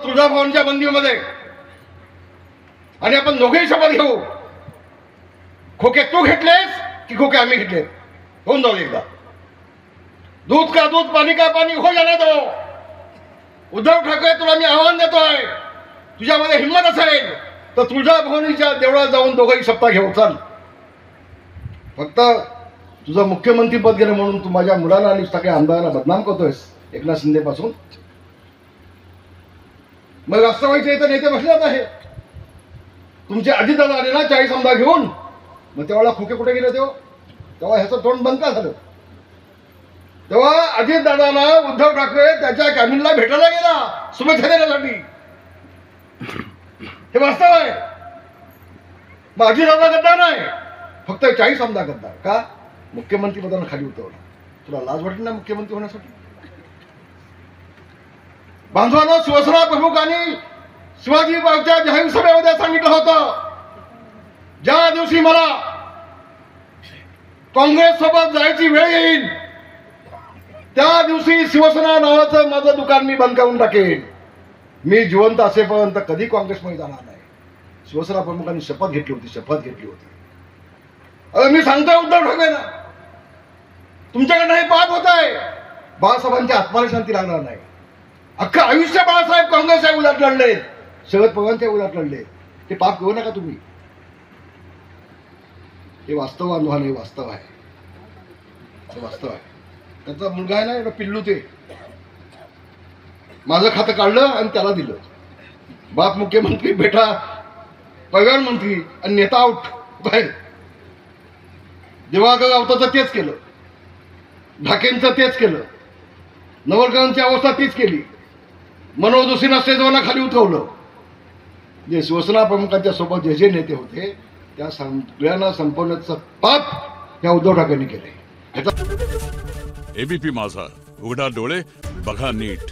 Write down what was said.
तुळजाभवानीच्या मंदिरामध्ये आणि आपण दोघेही शपथ घेऊ. खोके तू घेतलेस की खोके आम्ही घेतले? होऊन जाऊ एकदा. दूध का दूध, पाणी का पाणी, हो जाणे दो. उद्धव ठाकरे, तुला मी आव्हान देतोय, तुझ्यामध्ये हिंमत असेल तर तुळजाभवानीच्या देवळात जाऊन दोघंही शपथ घेऊ. चल. फक्त तुझं मुख्यमंत्री पद गेलं म्हणून तू माझ्या मुलाला आणि सगळ्या आमदारांना बदनाम करतोयस एकनाथ शिंदे पासून. मग राष्ट्रवादीचे इथं नेते बसलेच आहे. तुमचे अजितदादा आले ना 40 आमदार घेऊन, मग तेव्हा खोके कुठे गेले? तेव्हा ह्याचं तोंड बंद का झालं? तेव्हा अजितदादांना उद्धव ठाकरे त्याच्या कॅबिनला भेटायला गेला शुभेच्छा देण्यासाठी. हे वास्तव आहे. मग अजितदादा गद्दार नाही, फक्त 40 आमदार गद्दार. का? मुख्यमंत्री पदाला खाली उतरवला. तुला लाज वाटली ना मुख्यमंत्री होण्यासाठी? बांधवांना शिवसेना प्रमुखांनी शिवाजी बागच्या जाहीर सभेमध्ये सांगितलं होतं, ज्या दिवशी मला काँग्रेस सोबत जायची वेळ येईल त्या दिवशी शिवसेना नावाचं माझं दुकान मी बंद करून टाकेन. मी जिवंत असेपर्यंत कधी काँग्रेसमध्ये जाणार नाही. शिवसेना प्रमुखांनी शपथ घेतली होती. अरे मी सांगतोय उद्धव ठाकरेंना, तुमच्याकडनं हे पाप होत आहे. बाळासाहेबांच्या आत्माला शांती लागणार नाही. अख्खं आयुष्य बाळासाहेब काँग्रेसच्या विरोधात लढले, शरद पवारांच्या विरोधात लढले. ते पाप करू नका तुम्ही. हे वास्तव आंदोलन, हे वास्तव आहे. त्याचा मुलगा आहे ना, एवढा पिल्लू, ते माझं खातं काढलं आणि त्याला दिलं. बाप मुख्यमंत्री, बेटा पगार मंत्री आणि नेता आउट बाहेर. दिवाकर रावताचं तेच केलं, ढाकेंचं तेच केलं, नवलकरांची अवस्था तीच केली. मनोज जोशींना स्टेजवरनं खाली उतरवलं. जे शिवसेना प्रमुखांच्या सोबत जे नेते होते त्या सगळ्यांना संपवण्याचं पाप या उद्धव ठाकरेंनी केलंय. एबीपी माझा, उघडा डोळे बघा नीट.